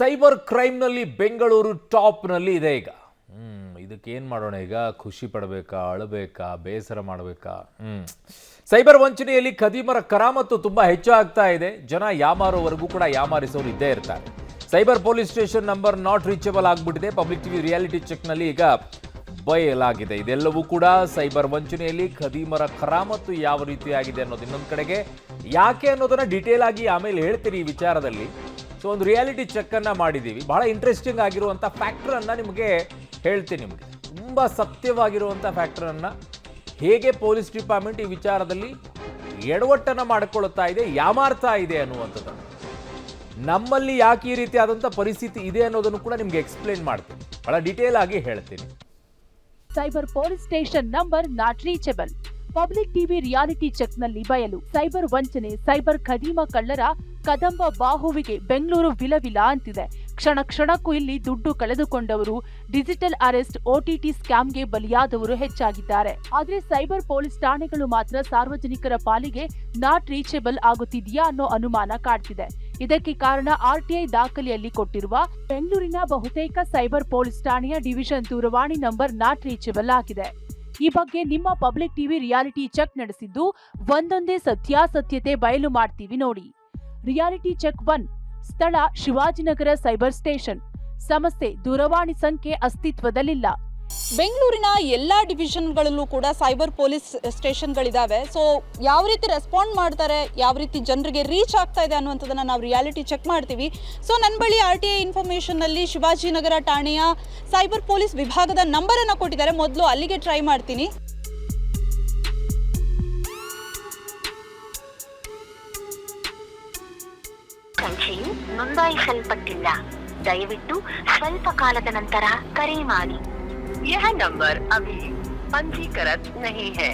Cyber ಕ್ರೈಮ್ನಲ್ಲಿ Bengaluru ಟಾಪ್ನಲ್ಲಿ ಇದೆ ಈಗ. ಇದಕ್ಕೇನು ಮಾಡೋಣ ಈಗ? ಖುಷಿ ಪಡಬೇಕಾ, ಅಳಬೇಕಾ, ಬೇಸರ ಮಾಡಬೇಕಾ? ಸೈಬರ್ ವಂಚನೆಯಲ್ಲಿ ಖದೀಮರ ಕರಾಮತ್ತು ತುಂಬ ಹೆಚ್ಚಾಗ್ತಾ ಇದೆ. ಜನ ಯಾಮಾರೋವರೆಗೂ ಕೂಡ ಯಾಮಾರಿಸೋರು ಇದ್ದೇ ಇರ್ತಾರೆ. Cyber police station number not reachable ಆಗಿಬಿಟ್ಟಿದೆ. ಪಬ್ಲಿಕ್ ಟಿವಿ ರಿಯಾಲಿಟಿ ಚೆಕ್ನಲ್ಲಿ ಈಗ ಬಯಲಾಗಿದೆ. ಇದೆಲ್ಲವೂ ಕೂಡ ಸೈಬರ್ ವಂಚನೆಯಲ್ಲಿ ಖದೀಮರ ಕರಾಮತ್ತು ಯಾವ ರೀತಿಯಾಗಿದೆ ಅನ್ನೋದು ಇನ್ನೊಂದು ಕಡೆಗೆ. ಯಾಕೆ ಅನ್ನೋದನ್ನ ಡೀಟೇಲ್ ಆಗಿ ಆಮೇಲೆ ಹೇಳ್ತೀನಿ ಈ ವಿಚಾರದಲ್ಲಿ. ಸೊ ಒಂದು ರಿಯಾಲಿಟಿ ಚೆಕ್ ಅನ್ನ ಮಾಡಿದ್ದೀವಿ. ಬಹಳ ಇಂಟ್ರೆಸ್ಟಿಂಗ್ ಆಗಿರುವಂಥ ಫ್ಯಾಕ್ಟರ್ ಅನ್ನ ನಿಮಗೆ ಹೇಳ್ತೀನಿ. ನಿಮಗೆ ತುಂಬ ಸತ್ಯವಾಗಿರುವಂಥ ಫ್ಯಾಕ್ಟರ್ ಅನ್ನ ಹೇಗೆ ಪೊಲೀಸ್ ಡಿಪಾರ್ಟ್ಮೆಂಟ್ ಈ ವಿಚಾರದಲ್ಲಿ ಎಡವಟ್ಟನ್ನು ಮಾಡಿಕೊಳ್ಳುತ್ತಾ ಇದೆ, ಯಾಮಾರ್ತಾ ಇದೆ ಅನ್ನುವಂಥದ್ದು, ನಮ್ಮಲ್ಲಿ ಯಾಕೆ ಈ ರೀತಿಯಾದಂಥ ಪರಿಸ್ಥಿತಿ ಇದೆ ಅನ್ನೋದನ್ನು ಕೂಡ ನಿಮ್ಗೆ ಎಕ್ಸ್ಪ್ಲೇನ್ ಮಾಡ್ತೀನಿ, ಬಹಳ ಡೀಟೇಲ್ ಆಗಿ ಹೇಳ್ತೀನಿ. Cyber police station number not reachable. Public TV reality ಚೆಕ್ನಲ್ಲಿ ಬಯಲು. ಸೈಬರ್ ವಂಚನೆ, ಸೈಬರ್ ಖದೀಮ ಕಳ್ಳರ ಕದಂಬ ಬಾಹುವಿಗೆ ಬೆಂಗಳೂರು ವಿಲವಿಲ ಅಂತಿದೆ. ಕ್ಷಣ ಕ್ಷಣಕ್ಕೂ ಇಲ್ಲಿ ದುಡ್ಡು ಕಳೆದುಕೊಂಡವರು, ಡಿಜಿಟಲ್ ಅರೆಸ್ಟ್, OTT ಸ್ಕ್ಯಾಮ್ಗೆ ಬಲಿಯಾದವರು ಹೆಚ್ಚಾಗಿದ್ದಾರೆ. ಆದ್ರೆ ಸೈಬರ್ ಪೊಲೀಸ್ ಠಾಣೆಗಳು ಮಾತ್ರ ಸಾರ್ವಜನಿಕರ ಪಾಲಿಗೆ ನಾಟ್ ರೀಚಬಲ್ ಆಗುತ್ತಿದೆಯಾ ಅನ್ನೋ ಅನುಮಾನ ಕಾಡ್ತಿದೆ. ಇದಕ್ಕೆ ಕಾರಣ RTI ದಾಖಲೆಯಲ್ಲಿ ಕೊಟ್ಟಿರುವ ಬೆಂಗಳೂರಿನ ಬಹುತೇಕ ಸೈಬರ್ ಪೊಲೀಸ್ ಠಾಣೆಯ ಡಿವಿಷನ್ ದೂರವಾಣಿ ನಂಬರ್ ನಾಟ್ ರೀಚಬಲ್ ಆಗಿದೆ. ಈ ಬಗ್ಗೆ ನಿಮ್ಮ ಪಬ್ಲಿಕ್ ಟಿವಿ ರಿಯಾಲಿಟಿ ಚೆಕ್ ನಡೆಸಿದ್ದು ಒಂದೊಂದೇ ಸತ್ಯಾಸತ್ಯತೆ ಬಯಲು ಮಾಡ್ತೀವಿ ನೋಡಿ. Reality check 1. ಸ್ಥಳ ಶಿವಾಜಿನಗರ ಸೈಬರ್ ಸ್ಟೇಷನ್. ಸಮಸ್ಯೆ ದೂರವಾಣಿ ಸಂಖ್ಯೆ ಅಸ್ತಿತ್ವದಲ್ಲಿಲ್ಲ. ಬೆಂಗಳೂರಿನ ಎಲ್ಲ ಡಿವಿಷನ್ಗಳಲ್ಲೂ ಕೂಡ ಸೈಬರ್ ಪೊಲೀಸ್ ಸ್ಟೇಷನ್ಗಳಿದ್ದಾವೆ. ಸೊ ಯಾವ ರೀತಿ ರೆಸ್ಪಾಂಡ್ ಮಾಡ್ತಾರೆ, ಯಾವ ರೀತಿ ಜನರಿಗೆ ರೀಚ್ ಆಗ್ತಾ ಇದೆ ಅನ್ನುವಂಥದ್ದನ್ನು ನಾವು ರಿಯಾಲಿಟಿ ಚೆಕ್ ಮಾಡ್ತೀವಿ. ಸೊ ನನ್ನ ಬಳಿ RTI ಇನ್ಫಾರ್ಮೇಷನ್ನಲ್ಲಿ ಶಿವಾಜಿನಗರ ಠಾಣೆಯ ಸೈಬರ್ ಪೊಲೀಸ್ ವಿಭಾಗದ ನಂಬರನ್ನು ಕೊಟ್ಟಿದ್ದಾರೆ. ಮೊದಲು ಅಲ್ಲಿಗೆ ಟ್ರೈ ಮಾಡ್ತೀನಿ. ಸಂಖ್ಯೆಯು ನೋಂದಾಯಿಸಲ್ಪಟ್ಟಿಲ್ಲ. ದಯವಿಟ್ಟು ಸ್ವಲ್ಪ ಕಾಲದ ನಂತರ ಕರೆ ಮಾಡಿ. यह नंबर अभी पंजीकृत नहीं है.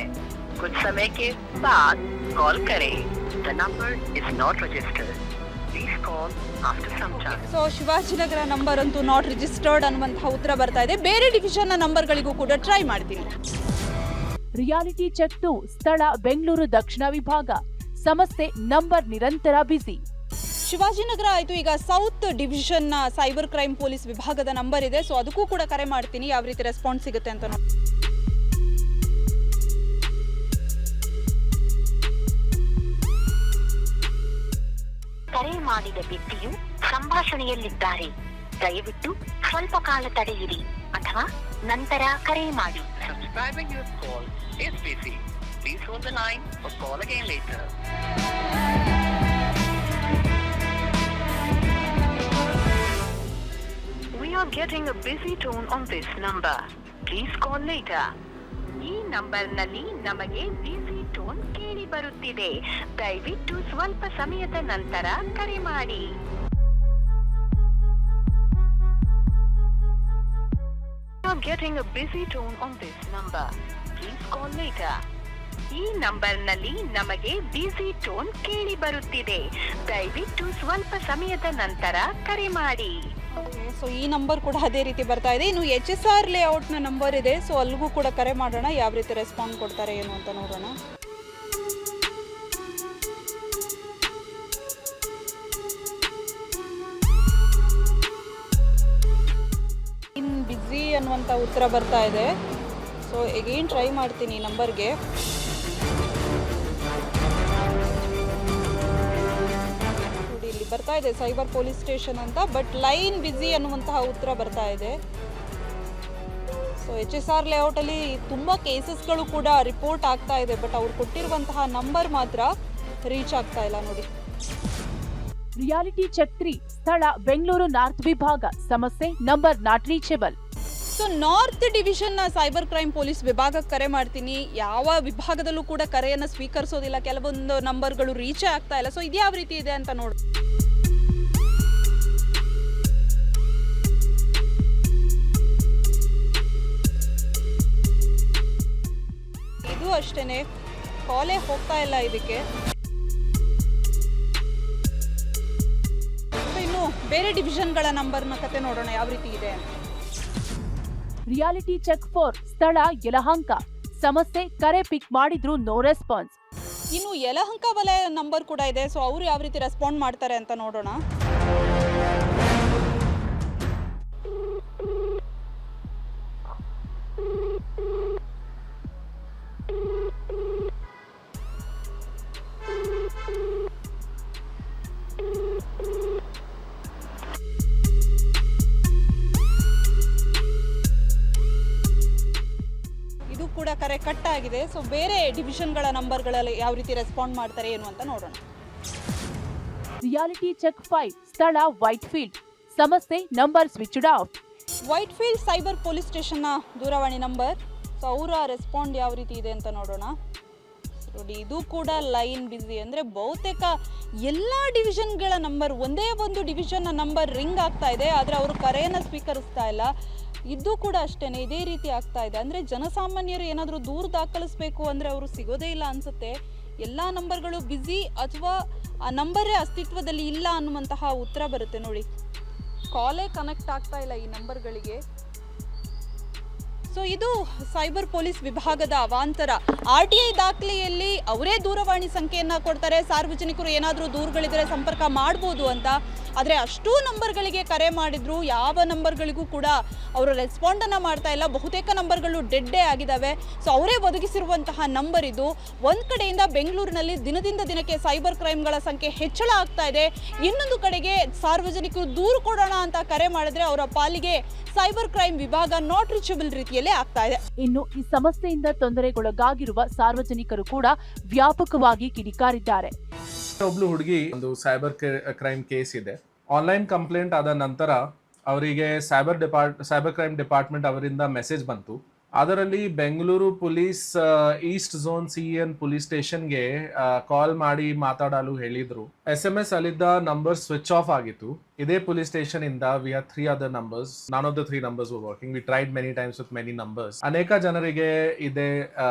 कुछ समय के बाद कॉल करें. The number is not registered. Please call after some time. So Shivajinagar number ಅಂತೂ ನಾಟ್ ರಿಜಿಸ್ಟರ್ಡ್ ಅನ್ನುವಂತಹ ಉತ್ತರ ಬರ್ತಾ ಇದೆ. ಬೇರೆ ಡಿವಿಷನ್ನ ನಂಬರ್ಗಳಿಗೂ ಕೂಡ ಟ್ರೈ ಮಾಡ್ತೀನಿ. Reality check 2. ಸ್ಥಳ ಬೆಂಗಳೂರು ದಕ್ಷಿಣ ವಿಭಾಗ. ಸಮಸ್ಯೆ ನಂಬರ್ ನಿರಂತರ ಬಿಸಿ. ಶಿವಾಜಿನಗರ ಆಯಿತು. ಈಗ ಸೌತ್ ಡಿವಿಷನ್ನ ಸೈಬರ್ ಕ್ರೈಮ್ ಪೊಲೀಸ್ ವಿಭಾಗದ ನಂಬರ್ ಇದೆ. ಸೊ ಅದಕ್ಕೂ ಕೂಡ ಕರೆ ಮಾಡ್ತೀನಿ, ಯಾವ ರೀತಿ ರೆಸ್ಪಾನ್ಸ್ ಸಿಗುತ್ತೆ ಅಂತ ನೋಡಿ. ಕರೆ ಮಾಡಿದ ವ್ಯಕ್ತಿಯು ಸಂಭಾಷಣೆಯಲ್ಲಿದ್ದಾರೆ. ದಯವಿಟ್ಟು ಸ್ವಲ್ಪ ಕಾಲ ತಡೆಯಿರಿ ಅಥವಾ ನಂತರ ಕರೆ ಮಾಡಿ. Subscribing your call is busy. Please hold the line or call again later. We are getting a busy tone on this number. Please call later. ಈ ನಂಬರ್ನಲ್ಲಿ ನಮಗೆ ಬಿಸಿ ಟೋನ್ ಕೇಳಿ ಬರುತ್ತಿದೆ. ದಯವಿಟ್ಟು ಸ್ವಲ್ಪ ಸಮಯದ ನಂತರ ಕರೆ ಮಾಡಿ. We are getting a busy tone on this number. Please call later. ಈ ನಂಬರ್ನಲ್ಲಿ ನಮಗೆ ಬಿಸಿ ಟೋನ್ ಕೇಳಿ ಬರುತ್ತಿದೆ. ದಯವಿಟ್ಟು ಸ್ವಲ್ಪ ಸಮಯದ ನಂತರ ಕರೆ ಮಾಡಿ. ಸೊ ಈ ನಂಬರ್ ಕೂಡ ಅದೇ ರೀತಿ ಬರ್ತಾ ಇದೆ. ಇನ್ನು HSR ಲೇಔಟ್ನ ನಂಬರ್ ಇದೆ. ಸೊ ಅಲ್ಲಿಗೂ ಕೂಡ ಕರೆ ಮಾಡೋಣ, ಯಾವ ರೀತಿ ರೆಸ್ಪಾಂಡ್ ಕೊಡ್ತಾರೆ ಏನು ಅಂತ ನೋಡೋಣ. ಇನ್ ಬಿಸಿ ಅನ್ನುವಂಥ ಉತ್ತರ ಬರ್ತಾ ಇದೆ. ಸೊ ಎಗೇನ್ ಟ್ರೈ ಮಾಡ್ತೀನಿ ಈ ನಂಬರ್ಗೆ. ಬರ್ತಾ ಇದೆ ಸೈಬರ್ ಪೊಲೀಸ್ ಸ್ಟೇಷನ್ ಅಂತ, ಬಟ್ ಲೈನ್ ಬಿಸಿ ಅನ್ನುವಂತಹ ಉತ್ತರ ಬರ್ತಾ ಇದೆ. ಸೊ HSR ಲೇಔಟಲ್ಲಿ ತುಂಬ ಕೇಸಸ್ಗಳು ಕೂಡ ರಿಪೋರ್ಟ್ ಆಗ್ತಾ ಇದೆ, ಬಟ್ ಅವ್ರು ಕೊಟ್ಟಿರುವಂತಹ ನಂಬರ್ ಮಾತ್ರ ರೀಚ್ ಆಗ್ತಾ ಇಲ್ಲ ನೋಡಿ. Reality check 3. ಸ್ಥಳ ಬೆಂಗಳೂರು ನಾರ್ತ್ ವಿಭಾಗ. ಸಮಸ್ಯೆ number not reachable. So north ಡಿವಿಷನ್ನ ಸೈಬರ್ ಕ್ರೈಮ್ ಪೊಲೀಸ್ ವಿಭಾಗಕ್ಕೆ ಕರೆ ಮಾಡ್ತೀನಿ. ಯಾವ ವಿಭಾಗದಲ್ಲೂ ಕೂಡ ಕರೆಯನ್ನು ಸ್ವೀಕರಿಸೋದಿಲ್ಲ, ಕೆಲವೊಂದು ನಂಬರ್ಗಳು ರೀಚೇ ಆಗ್ತಾ ಇಲ್ಲ. ಸೊ ಇದು ಯಾವ ರೀತಿ ಇದೆ ಅಂತ ನೋಡಿ. ಇದು ಅಷ್ಟೇನೆ, ಕಾಲೇ ಹೋಗ್ತಾ ಇಲ್ಲ ಇದಕ್ಕೆ. ಇನ್ನು ಬೇರೆ ಡಿವಿಷನ್ಗಳ ನಂಬರ್ನ ಕತೆ ನೋಡೋಣ ಯಾವ ರೀತಿ ಇದೆ. Reality check 4. ಸ್ಥಳ ಯಲಹಂಕ. ಸಮಸ್ಯೆ ಕರೆ ಪಿಕ್ ಮಾಡಿದ್ರು ನೋ ರೆಸ್ಪಾನ್ಸ್. ಇನ್ನು ಯಲಹಂಕ ವಲಯ ನಂಬರ್ ಕೂಡ ಇದೆ. ಸೊ ಅವರು ಯಾವ ರೀತಿ ರೆಸ್ಪಾಂಡ್ ಮಾಡ್ತಾರೆ ಅಂತ ನೋಡೋಣ. ಕಟ್ ಆಗಿದೆ. ಸೊ ಬೇರೆ ಡಿವಿಷನ್ಗಳ ನಂಬರ್ಗಳಲ್ಲಿ ಯಾವ ರೀತಿ ರೆಸ್ಪಾಂಡ್ ಮಾಡ್ತಾರೆ ಏನು ಅಂತ ನೋಡೋಣ. ರಿಯಾಲಿಟಿ ಚೆಕ್ 5 ಸ್ಥಳ ವೈಟ್ ಫೀಲ್ಡ್, ಸಮಸ್ಯೆ number switched off. Whitefield cyber police ಸ್ಟೇಷನ್ನ ದೂರವಾಣಿ ನಂಬರ್. ಸೊ ಅವರ ರೆಸ್ಪಾಂಡ್ ಯಾವ ರೀತಿ ಇದೆ ಅಂತ ನೋಡೋಣ. ನೋಡಿ, ಇದು ಕೂಡ ಲೈನ್ ಬ್ಯುಸಿ. ಅಂದರೆ ಬಹುತೇಕ ಎಲ್ಲ ಡಿವಿಷನ್ಗಳ ನಂಬರ್, ಒಂದೇ ಒಂದು ಡಿವಿಷನ್ನ ನಂಬರ್ ರಿಂಗ್ ಆಗ್ತಾ ಇದೆ, ಆದರೆ ಅವರು ಕರೆಯನ್ನು ಸ್ವೀಕರಿಸ್ತಾ ಇಲ್ಲ. ಇದು ಕೂಡ ಅಷ್ಟೇ, ಇದೇ ರೀತಿ ಆಗ್ತಾ ಇದೆ. ಅಂದರೆ ಜನಸಾಮಾನ್ಯರು ಏನಾದರೂ ದೂರು ದಾಖಲಿಸಬೇಕು ಅಂದರೆ ಅವರು ಸಿಗೋದೇ ಇಲ್ಲ ಅನಿಸುತ್ತೆ. ಎಲ್ಲ ನಂಬರ್ಗಳು ಬ್ಯುಸಿ ಅಥವಾ ಆ ನಂಬರೇ ಅಸ್ತಿತ್ವದಲ್ಲಿ ಇಲ್ಲ ಅನ್ನುವಂತಹ ಉತ್ತರ ಬರುತ್ತೆ. ನೋಡಿ, ಕಾಲೇ ಕನೆಕ್ಟ್ ಆಗ್ತಾ ಇಲ್ಲ ಈ ನಂಬರ್ಗಳಿಗೆ. ಸೊ ಇದು ಸೈಬರ್ ಪೊಲೀಸ್ ವಿಭಾಗದ ಅವಾಂತರ. RTI ದಾಖಲೆಯಲ್ಲಿ ಅವರೇ ದೂರವಾಣಿ ಸಂಖ್ಯೆಯನ್ನು ಕೊಡ್ತಾರೆ, ಸಾರ್ವಜನಿಕರು ಏನಾದರೂ ದೂರುಗಳಿದ್ರೆ ಸಂಪರ್ಕ ಮಾಡ್ಬೋದು ಅಂತ. ಆದರೆ ಅಷ್ಟೂ ನಂಬರ್ಗಳಿಗೆ ಕರೆ ಮಾಡಿದ್ರು ಯಾವ ನಂಬರ್ಗಳಿಗೂ ಕೂಡ ಅವರು ರೆಸ್ಪಾಂಡನ್ನು ಮಾಡ್ತಾ ಇಲ್ಲ. ಬಹುತೇಕ ನಂಬರ್ಗಳು ಡೆಡ್ಡೇ ಆಗಿದ್ದಾವೆ. ಸೊ ಅವರೇ ಒದಗಿಸಿರುವಂತಹ ನಂಬರ್ ಇದು. ಒಂದು ಕಡೆಯಿಂದ ಬೆಂಗಳೂರಿನಲ್ಲಿ ದಿನದಿಂದ ದಿನಕ್ಕೆ ಸೈಬರ್ ಕ್ರೈಮ್ಗಳ ಸಂಖ್ಯೆ ಹೆಚ್ಚಳ ಆಗ್ತಾ ಇದೆ. ಇನ್ನೊಂದು ಕಡೆಗೆ ಸಾರ್ವಜನಿಕರು ದೂರು ಕೊಡೋಣ ಅಂತ ಕರೆ ಮಾಡಿದ್ರೆ ಅವರ ಪಾಲಿಗೆ ಸೈಬರ್ ಕ್ರೈಮ್ ವಿಭಾಗ ನಾಟ್ ರೀಚಬಲ್ ರೀತಿಯಲ್ಲೇ ಆಗ್ತಾ ಇದೆ. ಇನ್ನು ಈ ಸಮಸ್ಯೆಯಿಂದ ತೊಂದರೆಗೊಳಗಾಗಿರುವ ಸಾರ್ವಜನಿಕರು ಕೂಡ ವ್ಯಾಪಕವಾಗಿ ಕಿಡಿಕಾರಿದ್ದಾರೆ. ಒಬ್ಳು ಹುಡುಗಿ ಒಂದು ಸೈಬರ್ ಕ್ರೈಮ್ ಕೇಸ್ ಇದೆ. ಆನ್ಲೈನ್ ಕಂಪ್ಲೇಂಟ್ ಆದ ನಂತರ ಅವರಿಗೆ ಸೈಬರ್ ಕ್ರೈಮ್ ಡಿಪಾರ್ಟ್ಮೆಂಟ್ ಅವರಿಂದ ಮೆಸೇಜ್ ಬಂತು. ಅದರಲ್ಲಿ Bengaluru police East zone CN police ಸ್ಟೇಷನ್ಗೆ ಕಾಲ್ ಮಾಡಿ ಮಾತಾಡಲು ಹೇಳಿದ್ರು. SMS ಅಲ್ಲಿದ್ದ ನಂಬರ್ ಸ್ವಿಚ್ ಆಫ್ ಆಗಿತ್ತು. ಇದೇ ಪೊಲೀಸ್ ಸ್ಟೇಷನ್ ಇಂದ we have 3 other numbers. None of the 3 numbers were working. We tried many times with many numbers. ಅನೇಕ ಜನರಿಗೆ ಇದೆ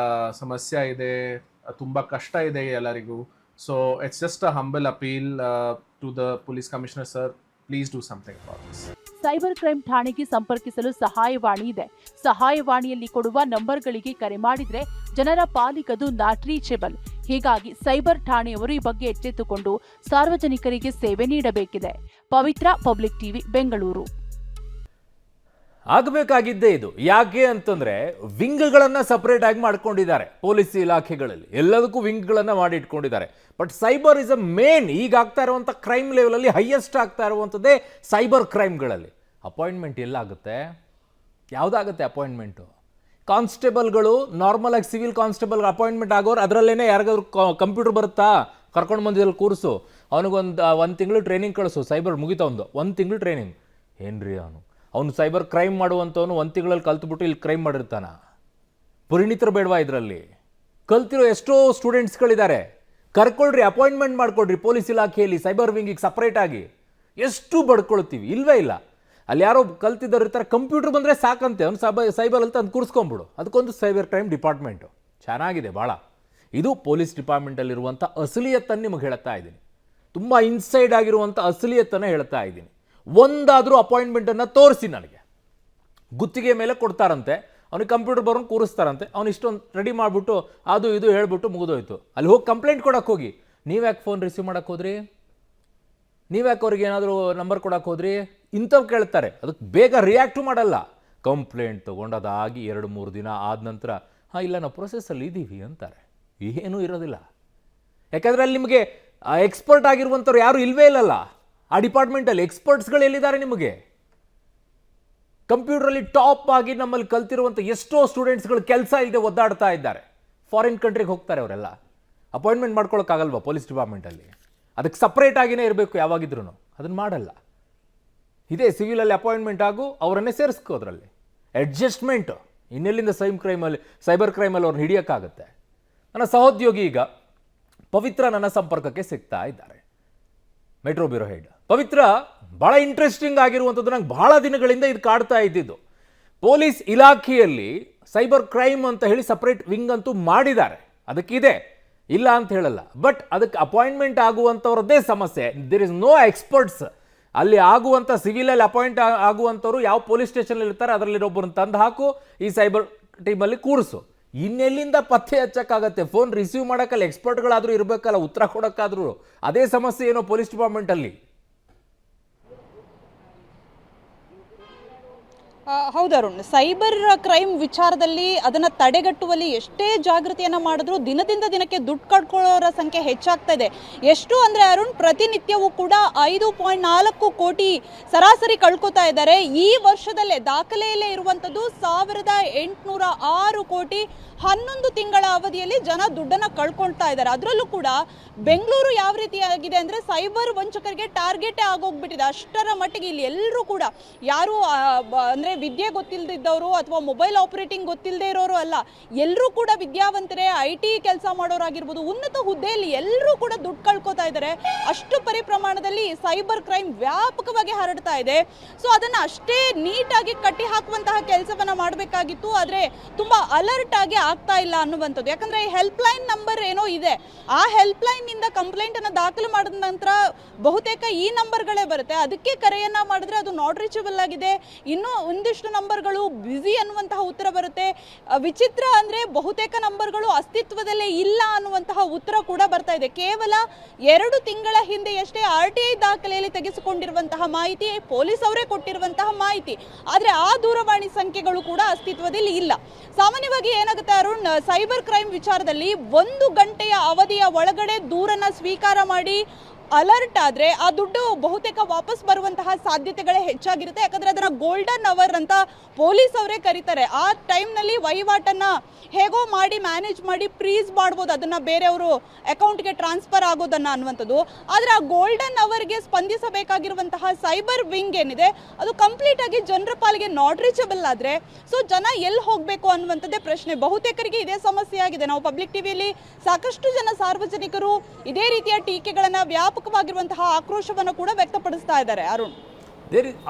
ಸಮಸ್ಯೆ ಇದೆ, ತುಂಬಾ ಕಷ್ಟ ಇದೆ ಎಲ್ಲರಿಗೂ. So it's just a humble appeal to the police commissioner, sir. Please do something about this. Cyber crime ಠಾಣೆಗೆ ಸಂಪರ್ಕಿಸಲು ಸಹಾಯವಾಣಿ ಇದೆ. ಸಹಾಯವಾಣಿಯಲ್ಲಿ ಕೊಡುವ ನಂಬರ್ಗಳಿಗೆ ಕರೆ ಮಾಡಿದ್ರೆ ಜನರ ಪಾಲಿಗದು ನಾಟ್ ರೀಚಬಲ್. ಹೀಗಾಗಿ ಸೈಬರ್ ಠಾಣೆಯವರು ಈ ಬಗ್ಗೆ ಎಚ್ಚೆತ್ತುಕೊಂಡು ಸಾರ್ವಜನಿಕರಿಗೆ ಸೇವೆ ನೀಡಬೇಕಿದೆ. ಪವಿತ್ರ, ಪಬ್ಲಿಕ್ ಟಿವಿ, ಬೆಂಗಳೂರು. ಆಗಬೇಕಾಗಿದ್ದೇ ಇದು. ಯಾಕೆ ಅಂತಂದ್ರೆ ವಿಂಗ್ಗಳನ್ನ ಸಪರೇಟ್ ಆಗಿ ಮಾಡ್ಕೊಂಡಿದ್ದಾರೆ ಪೊಲೀಸ್ ಇಲಾಖೆಗಳಲ್ಲಿ, ಎಲ್ಲದಕ್ಕೂ ವಿಂಗ್ಗಳನ್ನ ಮಾಡಿ ಇಟ್ಕೊಂಡಿದ್ದಾರೆ. But cyber is a main, ಈಗ ಆಗ್ತಾ ಇರುವಂಥ ಕ್ರೈಮ್ ಲೆವೆಲಲ್ಲಿ ಹೈಯೆಸ್ಟ್ ಆಗ್ತಾ ಇರುವಂಥದ್ದೇ ಸೈಬರ್ ಕ್ರೈಮ್ಗಳಲ್ಲಿ. ಅಪಾಯಿಂಟ್ಮೆಂಟ್ ಎಲ್ಲಾಗುತ್ತೆ? ಯಾವುದಾಗುತ್ತೆ ಅಪಾಯಿಂಟ್ಮೆಂಟು? ಕಾನ್ಸ್ಟೇಬಲ್ಗಳು ನಾರ್ಮಲ್ ಆಗಿ ಸಿವಿಲ್ ಕಾನ್ಸ್ಟೇಬಲ್ ಅಪಾಯಿಂಟ್ಮೆಂಟ್ ಆಗೋರು ಅದರಲ್ಲೇನೆ ಯಾರಿಗಾದ್ರು ಕಂಪ್ಯೂಟರ್ ಬರುತ್ತಾ, ಕರ್ಕೊಂಡು ಬಂದಿಲ್ಲಿ ಕೂರಿಸು, ಅವನಿಗೊಂದು ತಿಂಗಳು ಟ್ರೈನಿಂಗ್ ಕಳಿಸು. ಸೈಬರ್ ಮುಗಿತಾ ಒಂದು ತಿಂಗಳು ಟ್ರೈನಿಂಗ್. ಏನ್ರಿ ಅವನು ಸೈಬರ್ ಕ್ರೈಮ್ ಮಾಡುವಂಥವನು 1 ತಿಂಗಳಲ್ಲಿ ಕಲ್ತ್ಬಿಟ್ಟು ಇಲ್ಲಿ ಕ್ರೈಮ್ ಮಾಡಿರ್ತಾನ? ಪರಿಣಿತರು ಬೇಡವಾ ಇದರಲ್ಲಿ? ಕಲ್ತಿರೋ ಎಷ್ಟೋ ಸ್ಟೂಡೆಂಟ್ಸ್ಗಳಿದ್ದಾರೆ. ಕರ್ಕೊಳ್ರಿ, ಅಪಾಯಿಂಟ್ಮೆಂಟ್ ಮಾಡ್ಕೊಳ್ರಿ ಪೊಲೀಸ್ ಇಲಾಖೆಯಲ್ಲಿ ಸೈಬರ್ ವಿಂಗಿಗೆ ಸಪ್ರೇಟ್ ಆಗಿ. ಎಷ್ಟು ಬಡ್ಕೊಳ್ತೀವಿ? ಇಲ್ವೇ ಇಲ್ಲ. ಅಲ್ಲಿ ಯಾರೋ ಕಲ್ತಿದ್ದವ್ರು ಇರ್ತಾರೆ, ಕಂಪ್ಯೂಟರ್ ಬಂದರೆ ಸಾಕಂತೆ, ಅವ್ನು ಸೈಬರಲ್ಲಿ ತಂದು ಕೂರಿಸ್ಕೊಂಬಿಡು, ಅದಕ್ಕೊಂದು ಸೈಬರ್ ಕ್ರೈಮ್ ಡಿಪಾರ್ಟ್ಮೆಂಟು. ಚೆನ್ನಾಗಿದೆ ಭಾಳ. ಇದು ಪೊಲೀಸ್ ಡಿಪಾರ್ಟ್ಮೆಂಟಲ್ಲಿರುವಂಥ ಅಸಲಿಯತ್ತನ್ನು ನಿಮಗೆ ಹೇಳ್ತಾ ಇದ್ದೀನಿ. ತುಂಬ ಇನ್ಸೈಡ್ ಆಗಿರುವಂಥ ಅಸಲಿಯತ್ತನ್ನು ಹೇಳ್ತಾ ಇದ್ದೀನಿ. ಒಂದಾದರೂ ಅಪಾಯಿಂಟ್ಮೆಂಟನ್ನು ತೋರಿಸಿ ನನಗೆ. ಗುತ್ತಿಗೆ ಮೇಲೆ ಕೊಡ್ತಾರಂತೆ, ಅವ್ನಿಗೆ ಕಂಪ್ಯೂಟರ್ ಬರೋನು ಕೂರಿಸ್ತಾರಂತೆ, ಅವ್ನು ಇಷ್ಟೊಂದು ರೆಡಿ ಮಾಡಿಬಿಟ್ಟು ಅದು ಇದು ಹೇಳ್ಬಿಟ್ಟು ಮುಗಿದೋಯ್ತು. ಅಲ್ಲಿ ಹೋಗಿ ಕಂಪ್ಲೇಂಟ್ ಕೊಡೋಕೆ ಹೋಗಿ ನೀವ್ಯಾಕೆ ಫೋನ್ ರಿಸೀವ್ ಮಾಡೋಕ್ಕೆ ಹೋದ್ರಿ, ನೀವ್ಯಾಕೆ ಅವ್ರಿಗೆ ಏನಾದರೂ ನಂಬರ್ ಕೊಡೋಕೆ ಹೋದ್ರಿ, ಇಂಥವು ಕೇಳ್ತಾರೆ. ಅದಕ್ಕೆ ಬೇಗ ರಿಯಾಕ್ಟು ಮಾಡಲ್ಲ. ಕಂಪ್ಲೇಂಟ್ ತೊಗೊಂಡದಾಗಿ 2-3 ದಿನ ಆದ ನಂತರ ಇಲ್ಲ ನಾವು ಪ್ರೊಸೆಸ್ಸಲ್ಲಿ ಇದ್ದೀವಿ ಅಂತಾರೆ. ಏನೂ ಇರೋದಿಲ್ಲ. ಯಾಕಂದರೆ ಅಲ್ಲಿ ನಿಮಗೆ ಎಕ್ಸ್ಪರ್ಟ್ ಆಗಿರುವಂಥವ್ರು ಯಾರೂ ಇಲ್ಲವೇ ಇಲ್ಲಲ್ಲ ಆ ಡಿಪಾರ್ಟ್ಮೆಂಟಲ್ಲಿ. ಎಕ್ಸ್ಪರ್ಟ್ಸ್ಗಳು ಎಲ್ಲಿದ್ದಾರೆ ನಿಮಗೆ? ಕಂಪ್ಯೂಟ್ರಲ್ಲಿ ಟಾಪ್ ಆಗಿ ನಮ್ಮಲ್ಲಿ ಕಲ್ತಿರುವಂಥ ಎಷ್ಟೋ ಸ್ಟೂಡೆಂಟ್ಸ್ಗಳು ಕೆಲಸ ಇಲ್ಲದೆ ಒದ್ದಾಡ್ತಾ ಇದ್ದಾರೆ. ಫಾರಿನ್ ಕಂಟ್ರಿಗೆ ಹೋಗ್ತಾರೆ ಅವರೆಲ್ಲ. ಅಪಾಯಿಂಟ್ಮೆಂಟ್ ಮಾಡ್ಕೊಳಕ್ಕಾಗಲ್ವಾ ಪೊಲೀಸ್ ಡಿಪಾರ್ಟ್ಮೆಂಟಲ್ಲಿ? ಅದಕ್ಕೆ ಸಪ್ರೇಟ್ ಆಗಿನೇ ಇರಬೇಕು ಯಾವಾಗಿದ್ರೂ. ಅದನ್ನು ಮಾಡಲ್ಲ. ಇದೇ ಸಿವಿಲಲ್ಲಿ ಅಪಾಯಿಂಟ್ಮೆಂಟ್ ಆಗು, ಅವರನ್ನೇ ಸೇರಿಸ್ಕೋ ಅದರಲ್ಲಿ. ಅಡ್ಜಸ್ಟ್ಮೆಂಟ್ ಇನ್ನೆಲ್ಲಿಂದ ಸೈಬರ್ ಕ್ರೈಮಲ್ಲಿ ಅವ್ರನ್ನ ಹಿಡಿಯೋಕ್ಕಾಗುತ್ತೆ? ನನ್ನ ಸಹೋದ್ಯೋಗಿ ಈಗ ಪವಿತ್ರ ನನ್ನ ಸಂಪರ್ಕಕ್ಕೆ ಸಿಗ್ತಾ ಇದ್ದಾರೆ, ಮೆಟ್ರೋ ಬ್ಯೂರೋ ಹೆಡ್. ಪವಿತ್ರ, ಭಾಳ ಇಂಟ್ರೆಸ್ಟಿಂಗ್ ಆಗಿರುವಂಥದ್ದು, ನಂಗೆ ಭಾಳ ದಿನಗಳಿಂದ ಇದು ಕಾಡ್ತಾ ಇದ್ದಿದ್ದು. ಪೊಲೀಸ್ ಇಲಾಖೆಯಲ್ಲಿ ಸೈಬರ್ ಕ್ರೈಮ್ ಅಂತ ಹೇಳಿ ಸಪ್ರೇಟ್ ವಿಂಗ್ ಅಂತೂ ಮಾಡಿದ್ದಾರೆ, ಅದಕ್ಕಿದೆ, ಇಲ್ಲ ಅಂತ ಹೇಳಲ್ಲ. ಬಟ್ ಅದಕ್ಕೆ ಅಪಾಯಿಂಟ್ಮೆಂಟ್ ಆಗುವಂಥವ್ರದ್ದೇ ಸಮಸ್ಯೆ. ದೇರ್ ಇಸ್ ನೋ ಎಕ್ಸ್ಪರ್ಟ್ಸ್ ಅಲ್ಲಿ ಆಗುವಂಥ. ಸಿವಿಲಲ್ಲಿ ಅಪಾಯಿಂಟ್ ಆಗುವಂಥವ್ರು ಯಾವ ಪೊಲೀಸ್ ಸ್ಟೇಷನಲ್ಲಿ ಇರ್ತಾರೆ ಅದರಲ್ಲಿರೋಬ್ಬರನ್ನ ತಂದು ಹಾಕು, ಈ ಸೈಬರ್ ಟೀಮಲ್ಲಿ ಕೂರಿಸು. ಇನ್ನೆಲ್ಲಿಂದ ಪತ್ತೆ ಹಚ್ಚಕ್ಕಾಗತ್ತೆ? ಫೋನ್ ರಿಸೀವ್ ಮಾಡೋಕ್ಕಲ್ಲ ಎಕ್ಸ್ಪರ್ಟ್ಗಳಾದರೂ ಇರಬೇಕಲ್ಲ, ಉತ್ತರ ಕೊಡೋಕ್ಕಾದ್ರೂ. ಅದೇ ಸಮಸ್ಯೆ ಏನೋ ಪೊಲೀಸ್ ಡಿಪಾರ್ಟ್ಮೆಂಟಲ್ಲಿ. ಹೌದು ಅರುಣ್, ಸೈಬರ್ ಕ್ರೈಮ್ ವಿಚಾರದಲ್ಲಿ ಅದನ್ನು ತಡೆಗಟ್ಟುವಲ್ಲಿ ಎಷ್ಟೇ ಜಾಗೃತಿಯನ್ನು ಮಾಡಿದ್ರು ದಿನದಿಂದ ದಿನಕ್ಕೆ ದುಡ್ಡು ಕಳ್ಕೊಳ್ಳೋರ ಸಂಖ್ಯೆ ಹೆಚ್ಚಾಗ್ತಾ ಇದೆ. ಎಷ್ಟು ಅಂದರೆ ಅರುಣ್, ಪ್ರತಿನಿತ್ಯವೂ ಕೂಡ 5.4 ಕೋಟಿ ಸರಾಸರಿ ಕಳ್ಕೊತಾ ಇದ್ದಾರೆ. ಈ ವರ್ಷದಲ್ಲೇ ದಾಖಲೆಯಲ್ಲೇ ಇರುವಂಥದ್ದು 1806 ಕೋಟಿ 11 ತಿಂಗಳ ಅವಧಿಯಲ್ಲಿ ಜನ ದುಡ್ಡನ್ನು ಕಳ್ಕೊಳ್ತಾ ಇದ್ದಾರೆ. ಅದರಲ್ಲೂ ಕೂಡ ಬೆಂಗಳೂರು ಯಾವ ರೀತಿಯಾಗಿದೆ ಅಂದರೆ ಸೈಬರ್ ವಂಚಕರಿಗೆ ಟಾರ್ಗೆಟೇ ಆಗೋಗ್ಬಿಟ್ಟಿದೆ. ಅಷ್ಟರ ಮಟ್ಟಿಗೆ ಇಲ್ಲಿ ಎಲ್ಲರೂ ಕೂಡ ಯಾರು ಅಂದರೆ ವಿದ್ಯೆ ಗೊತ್ತಿಲ್ಲದಿದ್ದವರು ಅಥವಾ ಮೊಬೈಲ್ ಆಪರೇಟಿಂಗ್ ಗೊತ್ತಿಲ್ಲದೆ ಇರೋರು ಅಲ್ಲ, ಎಲ್ಲರೂ ಕೂಡ ವಿದ್ಯಾವಂತರೇ, IT ಕೆಲಸ ಮಾಡೋರಾಗಿರ್ಬೋದು, ಉನ್ನತ ಹುದ್ದೆಯಲ್ಲಿ ಎಲ್ಲರೂ ಕೂಡ ದುಡ್ಡು ಕಳ್ಕೊತಾ ಇದ್ದಾರೆ. ಅಷ್ಟು ಪರಿಪ್ರಮಾಣದಲ್ಲಿ ಸೈಬರ್ ಕ್ರೈಮ್ ವ್ಯಾಪಕವಾಗಿ ಹರಡ್ತಾ ಇದೆ. ಸೊ ಅದನ್ನು ಅಷ್ಟೇ ನೀಟಾಗಿ ಕಟ್ಟಿ ಹಾಕುವಂತಹ ಕೆಲಸವನ್ನ ಮಾಡಬೇಕಾಗಿತ್ತು. ಆದರೆ ತುಂಬಾ ಅಲರ್ಟ್ ಆಗಿ ಆಗ್ತಾ ಇಲ್ಲ ಅನ್ನುವಂಥದ್ದು. ಯಾಕಂದ್ರೆ ಹೆಲ್ಪ್ ಲೈನ್ ನಂಬರ್ ಏನೋ ಇದೆ, ಆ ಹೆಲ್ಪ್ ಲೈನ್ ನಿಂದ ಕಂಪ್ಲೇಂಟ್ ಅನ್ನು ದಾಖಲು ಮಾಡಿದ ನಂತರ ಬಹುತೇಕ ಈ ನಂಬರ್ಗಳೇ ಬರುತ್ತೆ. ಅದಕ್ಕೆ ಕರೆಯನ್ನ ಮಾಡಿದ್ರೆ ಅದು ನಾಟ್ ರೀಚಬಲ್ ಆಗಿದೆ, ಇನ್ನೂ ಒಂದಿಷ್ಟು ನಂಬರ್ಗಳು ಬ್ಯುಸಿ ಅನ್ನುವಂತಹ ಉತ್ತರ ಬರುತ್ತೆ. ವಿಚಿತ್ರ ಅಂದ್ರೆ ಬಹುತೇಕ ನಂಬರ್ಗಳು ಅಸ್ತಿತ್ವದಲ್ಲೇ ಇಲ್ಲ ಅನ್ನುವಂತಹ ಉತ್ತರ ಕೂಡ ಬರ್ತಾ ಇದೆ. ಕೇವಲ 2 ತಿಂಗಳ ಹಿಂದೆಯಷ್ಟೇ RTI ದಾಖಲೆಯಲ್ಲಿ ತೆಗೆಸಿಕೊಂಡಿರುವಂತಹ ಮಾಹಿತಿ, ಪೊಲೀಸ್ ಅವರೇ ಕೊಟ್ಟಿರುವಂತಹ ಮಾಹಿತಿ. ಆದ್ರೆ ಆ ದೂರವಾಣಿ ಸಂಖ್ಯೆಗಳು ಕೂಡ ಅಸ್ತಿತ್ವದಲ್ಲಿ ಇಲ್ಲ. ಸಾಮಾನ್ಯವಾಗಿ ಏನಾಗುತ್ತೆ ಅರುಣ್, ಸೈಬರ್ ಕ್ರೈಮ್ ವಿಚಾರದಲ್ಲಿ 1 ಗಂಟೆಯ ಅವಧಿಯ ಒಳಗಡೆ ದೂರನ್ನ ಸ್ವೀಕಾರ ಮಾಡಿ ಅಲರ್ಟ್ ಆದರೆ ಆ ದುಡ್ಡು ಬಹುತೇಕ ವಾಪಸ್ ಬರುವಂತಹ ಸಾಧ್ಯತೆಗಳೇ ಹೆಚ್ಚಾಗಿರುತ್ತೆ. ಯಾಕಂದರೆ ಅದನ್ನು ಗೋಲ್ಡನ್ ಅವರ್ ಅಂತ ಪೊಲೀಸ್ ಅವರೇ ಕರೀತಾರೆ. ಆ ಟೈಮ್ನಲ್ಲಿ ವಹಿವಾಟನ್ನು ಹೇಗೋ ಮಾಡಿ ಮ್ಯಾನೇಜ್ ಮಾಡಿ ಫ್ರೀಸ್ ಮಾಡ್ಬೋದು, ಅದನ್ನು ಬೇರೆಯವರು ಅಕೌಂಟ್ಗೆ ಟ್ರಾನ್ಸ್ಫರ್ ಆಗೋದನ್ನು ಅನ್ನುವಂಥದ್ದು. ಆದರೆ ಆ ಗೋಲ್ಡನ್ ಅವರ್ಗೆ ಸ್ಪಂದಿಸಬೇಕಾಗಿರುವಂತಹ ಸೈಬರ್ ವಿಂಗ್ ಏನಿದೆ ಅದು ಕಂಪ್ಲೀಟಾಗಿ ಜನರ ಪಾಲಿಗೆ ನಾಟ್ ರೀಚಬಲ್ ಆದರೆ ಸೊ ಜನ ಎಲ್ಲಿ ಹೋಗಬೇಕು ಅನ್ನುವಂಥದ್ದೇ ಪ್ರಶ್ನೆ. ಬಹುತೇಕರಿಗೆ ಇದೇ ಸಮಸ್ಯೆ ಆಗಿದೆ. ನಾವು ಪಬ್ಲಿಕ್ ಟಿವಿಯಲ್ಲಿ ಸಾಕಷ್ಟು ಜನ ಸಾರ್ವಜನಿಕರು ಇದೇ ರೀತಿಯ ಟೀಕೆಗಳನ್ನು ವ್ಯಾಪಕವಾಗಿರುವಂತಹ ಆಕ್ರೋಶವನ್ನು ಕೂಡ ವ್ಯಕ್ತಪಡಿಸ್ತಾ ಇದ್ದಾರೆ ಅರುಣ್.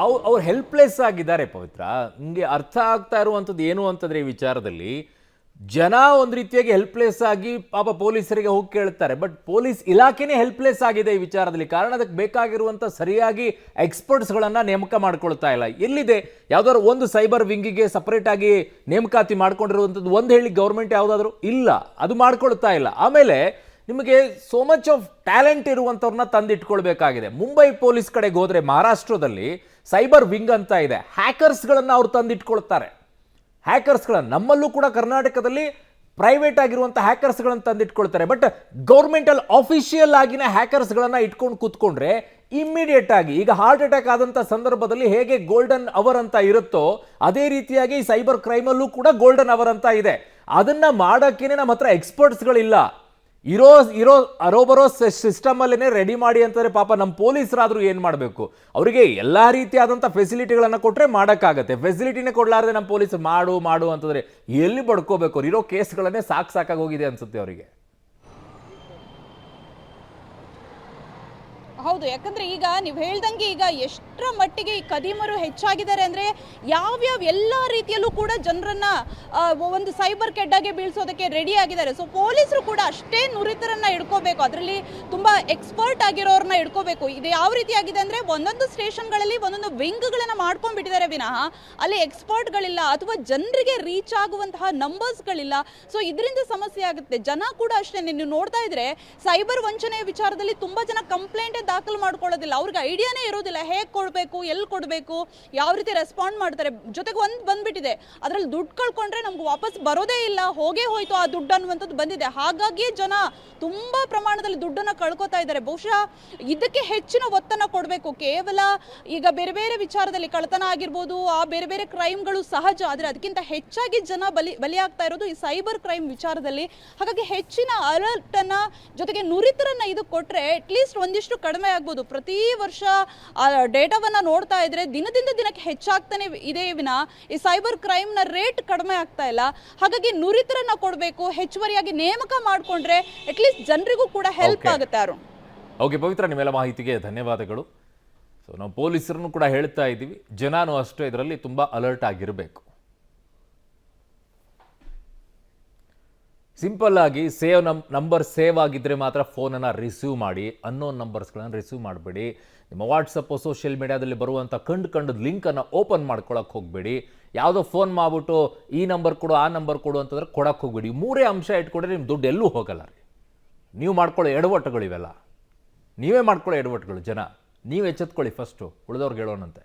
ಅವ್ರು ಹೆಲ್ಪ್ಲೆಸ್ ಆಗಿದ್ದಾರೆ ಪವಿತ್ರ. ನಿಮಗೆ ಅರ್ಥ ಆಗ್ತಾ ಇರುವಂಥದ್ದು ಏನು ಅಂತಂದ್ರೆ ಈ ವಿಚಾರದಲ್ಲಿ ಜನ ಒಂದು ರೀತಿಯಾಗಿ ಹೆಲ್ಪ್ಲೆಸ್ ಆಗಿ ಪಾಪ ಪೊಲೀಸರಿಗೆ ಹೋಗಿ ಕೇಳ್ತಾರೆ. ಬಟ್ ಪೊಲೀಸ್ ಇಲಾಖೆನೇ ಹೆಲ್ಪ್ಲೆಸ್ ಆಗಿದೆ ಈ ವಿಚಾರದಲ್ಲಿ. ಕಾರಣ ಅದಕ್ಕೆ ಬೇಕಾಗಿರುವಂಥ ಸರಿಯಾಗಿ ಎಕ್ಸ್ಪರ್ಟ್ಸ್ಗಳನ್ನು ನೇಮಕ ಮಾಡ್ಕೊಳ್ತಾ ಇಲ್ಲ. ಎಲ್ಲಿದೆ ಯಾವ್ದಾದ್ರು ಒಂದು ಸೈಬರ್ ವಿಂಗಿಗೆ ಸಪರೇಟ್ ಆಗಿ ನೇಮಕಾತಿ ಮಾಡ್ಕೊಂಡಿರುವಂಥದ್ದು ಒಂದು ಹೇಳಿ ಗೌರ್ಮೆಂಟ್ ಯಾವುದಾದ್ರೂ ಇಲ್ಲ, ಅದು ಮಾಡ್ಕೊಳ್ತಾ ಇಲ್ಲ. ಆಮೇಲೆ ನಿಮಗೆ ಸೋ ಮಚ್ ಆಫ್ ಟ್ಯಾಲೆಂಟ್ ಇರುವಂಥವ್ರನ್ನ ತಂದಿಟ್ಕೊಳ್ಬೇಕಾಗಿದೆ. ಮುಂಬೈ ಪೊಲೀಸ್ ಕಡೆಗೆ ಹೋದರೆ ಮಹಾರಾಷ್ಟ್ರದಲ್ಲಿ ಸೈಬರ್ ವಿಂಗ್ ಅಂತ ಇದೆ, ಹ್ಯಾಕರ್ಸ್ಗಳನ್ನು ಅವ್ರು ತಂದಿಟ್ಕೊಳ್ತಾರೆ. ಹ್ಯಾಕರ್ಸ್ಗಳನ್ನು ನಮ್ಮಲ್ಲೂ ಕೂಡ ಕರ್ನಾಟಕದಲ್ಲಿ ಪ್ರೈವೇಟ್ ಆಗಿರುವಂಥ ಹ್ಯಾಕರ್ಸ್ಗಳನ್ನು ತಂದಿಟ್ಕೊಳ್ತಾರೆ. ಬಟ್ ಗೌರ್ಮೆಂಟಲ್ಲಿ ಆಫಿಷಿಯಲ್ ಆಗಿನ ಹ್ಯಾಕರ್ಸ್ಗಳನ್ನು ಇಟ್ಕೊಂಡು ಕೂತ್ಕೊಂಡ್ರೆ ಇಮ್ಮಿಡಿಯೇಟ್ ಆಗಿ ಈಗ ಹಾರ್ಟ್ ಅಟ್ಯಾಕ್ ಆದಂಥ ಸಂದರ್ಭದಲ್ಲಿ ಹೇಗೆ ಗೋಲ್ಡನ್ ಅವರ್ ಅಂತ ಇರುತ್ತೋ ಅದೇ ರೀತಿಯಾಗಿ ಸೈಬರ್ ಕ್ರೈಮಲ್ಲೂ ಕೂಡ ಗೋಲ್ಡನ್ ಅವರ್ ಅಂತ ಇದೆ. ಅದನ್ನು ಮಾಡೋಕ್ಕೇನೆ ನಮ್ಮ ಹತ್ರ ಎಕ್ಸ್ಪರ್ಟ್ಸ್ಗಳಿಲ್ಲ. ಇರೋ ಅರೋಬರೋ ಸಿಸ್ಟಮ್ ಅಲ್ಲೇ ರೆಡಿ ಮಾಡಿ ಅಂತಂದ್ರೆ ಪಾಪ ನಮ್ಮ ಪೊಲೀಸರಾದ್ರೂ ಏನು ಮಾಡಬೇಕು? ಅವರಿಗೆ ಎಲ್ಲ ರೀತಿಯಾದಂಥ ಫೆಸಿಲಿಟಿಗಳನ್ನು ಕೊಟ್ಟರೆ ಮಾಡೋಕ್ಕಾಗತ್ತೆ. ಫೆಸಿಲಿಟಿನೇ ಕೊಡಲಾರದೆ ನಮ್ಮ ಪೊಲೀಸ್ ಮಾಡು ಅಂತಂದ್ರೆ ಎಲ್ಲಿ ಬಡ್ಕೋಬೇಕು? ಅವ್ರು ಇರೋ ಕೇಸ್ಗಳನ್ನೇ ಸಾಕಾಗಿ ಹೋಗಿದೆ ಅನ್ಸುತ್ತೆ ಅವರಿಗೆ. ಹೌದು, ಯಾಕಂದ್ರೆ ಈಗ ನೀವು ಹೇಳ್ದಂಗೆ ಈಗ ಎಷ್ಟರ ಮಟ್ಟಿಗೆ ಈ ಕದೀಮರು ಹೆಚ್ಚಾಗಿದ್ದಾರೆ ಅಂದ್ರೆ ಯಾವ್ಯಾವ ಎಲ್ಲ ರೀತಿಯಲ್ಲೂ ಕೂಡ ಜನರನ್ನ ಒಂದು ಸೈಬರ್ ಕೆಡ್ಡಾಗೆ ಬೀಳ್ಸೋದಕ್ಕೆ ರೆಡಿ ಆಗಿದ್ದಾರೆ. ಸೊ ಪೊಲೀಸರು ಕೂಡ ಅಷ್ಟೇ ನುರಿತರನ್ನ ಇಡ್ಕೋಬೇಕು, ಅದರಲ್ಲಿ ತುಂಬಾ ಎಕ್ಸ್ಪರ್ಟ್ ಆಗಿರೋರನ್ನ ಇಡ್ಕೋಬೇಕು. ಇದು ಯಾವ ರೀತಿ ಆಗಿದೆ ಅಂದ್ರೆ ಒಂದೊಂದು ಸ್ಟೇಷನ್ಗಳಲ್ಲಿ ಒಂದೊಂದು ವಿಂಗ್ಗಳನ್ನ ಮಾಡ್ಕೊಂಡ್ಬಿಟ್ಟಿದ್ದಾರೆ ವಿನಃ ಅಲ್ಲಿ ಎಕ್ಸ್ಪರ್ಟ್ಗಳಿಲ್ಲ ಅಥವಾ ಜನರಿಗೆ ರೀಚ್ ಆಗುವಂತಹ ನಂಬರ್ಸ್ಗಳಿಲ್ಲ. ಸೊ ಇದರಿಂದ ಸಮಸ್ಯೆ ಆಗುತ್ತೆ. ಜನ ಕೂಡ ಅಷ್ಟೇ, ನೀವು ನೋಡ್ತಾ ಇದ್ರೆ ಸೈಬರ್ ವಂಚನೆಯ ವಿಚಾರದಲ್ಲಿ ತುಂಬಾ ಜನ ಕಂಪ್ಲೇಂಟ್ ದಾಖಲು ಮಾಡ್ಕೊಳ್ಳೋದಿಲ್ಲ. ಅವ್ರಿಗೆ ಐಡಿಯಾನೇ ಇರೋದಿಲ್ಲ ಹೇಗೆ ಕೊಡಬೇಕು, ಎಲ್ಲಿ ಕೊಡಬೇಕು, ಯಾವ ರೀತಿ ರೆಸ್ಪಾಂಡ್ ಮಾಡ್ತಾರೆ. ಜೊತೆಗೆ ಒಂದು ಬಂದ್ಬಿಟ್ಟಿದೆ, ಅದರಲ್ಲಿ ದುಡ್ಡು ಕಳ್ಕೊಂಡ್ರೆ ನಮ್ಗೆ ವಾಪಸ್ ಬರೋದೇ ಇಲ್ಲ, ಹೋಗೇ ಹೋಯ್ತು ಆ ದುಡ್ಡು ಅನ್ನುವಂಥದ್ದು ಬಂದಿದೆ. ಹಾಗಾಗಿ ಜನ ತುಂಬಾ ಪ್ರಮಾಣದಲ್ಲಿ ದುಡ್ಡನ್ನು ಕಳ್ಕೊತಾ ಇದ್ದಾರೆ. ಬಹುಶಃ ಇದಕ್ಕೆ ಹೆಚ್ಚಿನ ಒತ್ತನ್ನು ಕೊಡಬೇಕು. ಕೇವಲ ಈಗ ಬೇರೆ ಬೇರೆ ವಿಚಾರದಲ್ಲಿ ಕಳ್ಳತನ ಆಗಿರ್ಬೋದು, ಆ ಬೇರೆ ಬೇರೆ ಕ್ರೈಮ್ಗಳು ಸಹಜ, ಆದರೆ ಅದಕ್ಕಿಂತ ಹೆಚ್ಚಾಗಿ ಜನ ಬಲಿಯಾಗ್ತಾ ಇರೋದು ಈ ಸೈಬರ್ ಕ್ರೈಮ್ ವಿಚಾರದಲ್ಲಿ. ಹಾಗಾಗಿ ಹೆಚ್ಚಿನ ಅಲರ್ಟ್ ಅನ್ನ ಜೊತೆಗೆ ನುರಿತರನ್ನ ಇದು ಕೊಟ್ರೆ ಅಟ್ಲೀಸ್ಟ್ ಒಂದಿಷ್ಟು ಕಡಿಮೆ ಆಗ್ಬೋದು. ಪ್ರತಿ ವರ್ಷ ಡೇಟಾವನ್ನ ನೋಡ್ತಾ ಇದ್ರೆ ದಿನದಿಂದ ದಿನಕ್ಕೆ ಹೆಚ್ಚಾಗ್ತಾನೆ ಇದೆ ವಿನ ಈ ಸೈಬರ್ ಕ್ರೈಮ್ ನ ರೇಟ್ ಕಡಿಮೆ ಆಗ್ತಾ ಇಲ್ಲ. ಹಾಗಾಗಿ ನುರಿತರನ್ನ ಕೊಡಬೇಕು, ಹೆಚ್ಚುವರಿಯಾಗಿ ನೇಮಕ ಮಾಡ್ಕೊಂಡ್ರೆ ಅಟ್ಲೀಸ್ಟ್ ಜನರಿಗೂ ಕೂಡ ಹೆಲ್ಪ್ ಆಗುತ್ತೆ. ಅರುಣ್, ಓಕೆ ಪವಿತ್ರ, ನಿಮ್ಮೆಲ್ಲ ಮಾಹಿತಿಗೆ ಧನ್ಯವಾದಗಳು. ಸೊ ನಾವು ಪೊಲೀಸರನ್ನು ಕೂಡ ಹೇಳ್ತಾ ಇದ್ದೀವಿ, ಜನನೂ ಅಷ್ಟೇ ಇದರಲ್ಲಿ ತುಂಬ ಅಲರ್ಟ್ ಆಗಿರಬೇಕು. ಸಿಂಪಲ್ ಆಗಿ ನಂಬರ್ ಸೇವ್ ಆಗಿದ್ದರೆ ಮಾತ್ರ ಫೋನನ್ನು ರಿಸೀವ್ ಮಾಡಿ. ಅನ್ನೋನ್ ನಂಬರ್ಸ್ಗಳನ್ನು ರಿಸೀವ್ ಮಾಡಬೇಡಿ. ನಿಮ್ಮ ವಾಟ್ಸಪ್ಪು ಸೋಷಿಯಲ್ ಮೀಡಿಯಾದಲ್ಲಿ ಬರುವಂಥ ಕಂಡು ಲಿಂಕನ್ನು ಓಪನ್ ಮಾಡ್ಕೊಳಕ್ಕೆ ಹೋಗಬೇಡಿ. ಯಾವುದೋ ಫೋನ್ ಮಾಡಿಬಿಟ್ಟು ಈ ನಂಬರ್ ಕೊಡು ಆ ನಂಬರ್ ಕೊಡು ಅಂತಂದ್ರೆ ಕೊಡಕ್ಕೆ ಹೋಗಬೇಡಿ. 3 ಅಂಶ ಇಟ್ಕೊಂಡ್ರೆ ನಿಮ್ಮ ದುಡ್ಡು ಎಲ್ಲೂ ಹೋಗಲ್ಲ ರೀ. ನೀವು ಮಾಡ್ಕೊಳ್ಳೋ ಎಡವಟ್ಟುಗಳಿವೆಲ್ಲ, ನೀವೇ ಮಾಡ್ಕೊಳ್ಳೋ ಎಡವಟ್ಟುಗಳು. ಜನ ನೀವು ಎಚ್ಚೆತ್ಕೊಳ್ಳಿ ಫಸ್ಟು, ಉಳಿದವ್ರಿಗೆ ಹೇಳೋಣಂತೆ.